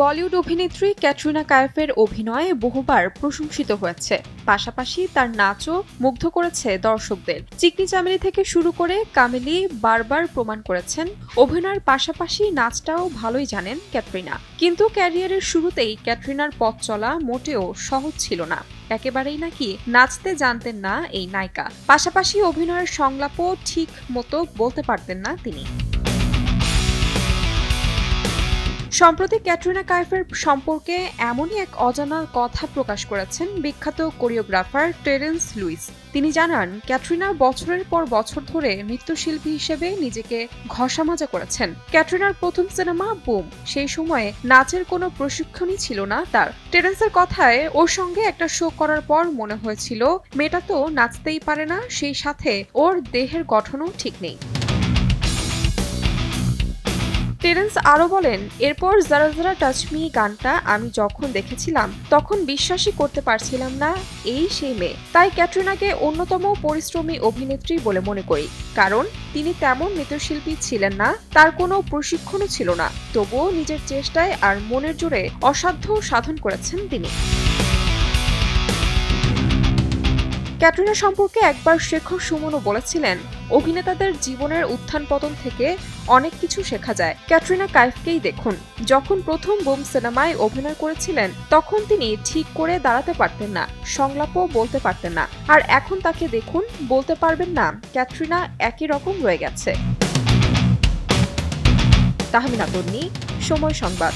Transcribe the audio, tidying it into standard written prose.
বলিউড অভিনেত্রী ক্যাটরিনা কাইফের অভিনয় বহুবার প্রশংসিত হয়েছে, পাশাপাশি তার নাচও মুগ্ধ করেছে দর্শকদের। চিকনি চামেলি থেকে শুরু করে কামেলি বারবার প্রমাণ করেছেন অভিনয়ের পাশাপাশি নাচটাও ভালোই জানেন ক্যাটরিনা। কিন্তু ক্যারিয়ারের শুরুতেই ক্যাটরিনার পথ চলা মোটেও সহজ ছিল না। একেবারেই নাকি নাচতে জানতেন না এই নায়িকা, পাশাপাশি অভিনয়ের সংলাপও ঠিক মতো বলতে পারতেন না তিনি। সম্প্রতি ক্যাটরিনা কাইফের সম্পর্কে এমনই এক অজানা কথা প্রকাশ করেছেন বিখ্যাত কোরিওগ্রাফার টেরেন্স লুইস। তিনি জানান, ক্যাটরিনা বছরের পর বছর ধরে নৃত্যশিল্পী হিসেবে নিজেকে ঘষামাজা করেছেন। ক্যাটরিনার প্রথম সিনেমা বুম, সেই সময়ে নাচের কোনো প্রশিক্ষণই ছিল না তার। টেরেন্সের কথায়, ওর সঙ্গে একটা শো করার পর মনে হয়েছিল মেয়েটা তো নাচতেই পারে না, সেই সাথে ওর দেহের গঠনও ঠিক নেই। টেরেন্স আরও বলেন, এরপর যারা যারা টাচ মি গানটা আমি যখন দেখেছিলাম তখন বিশ্বাসই করতে পারছিলাম না এই সেই মেয়ে। তাই ক্যাটরিনাকে অন্যতম পরিশ্রমী অভিনেত্রী বলে মনে করি, কারণ তিনি তেমন নৃত্যশিল্পী ছিলেন না, তার কোনো প্রশিক্ষণও ছিল না, তবুও নিজের চেষ্টায় আর মনের জোরে অসাধ্য সাধন করেছেন তিনি। ক্যাটরিনা সম্পর্কে একবার শেখর সুমনও বলেছিলেন, অভিনেতাদের জীবনের উত্থান পতন থেকে অনেক কিছু শেখা যায়। ক্যাটরিনা কাইফকেই দেখুন, যখন প্রথম বুম সিনেমায় অভিনয় করেছিলেন তখন তিনি ঠিক করে দাঁড়াতে পারতেন না, সংলাপও বলতে পারতেন না, আর এখন তাকে দেখুন, বলতে পারবেন না ক্যাটরিনা একই রকম রয়ে গেছে। তাহমিনা তন্নি, সময় সংবাদ।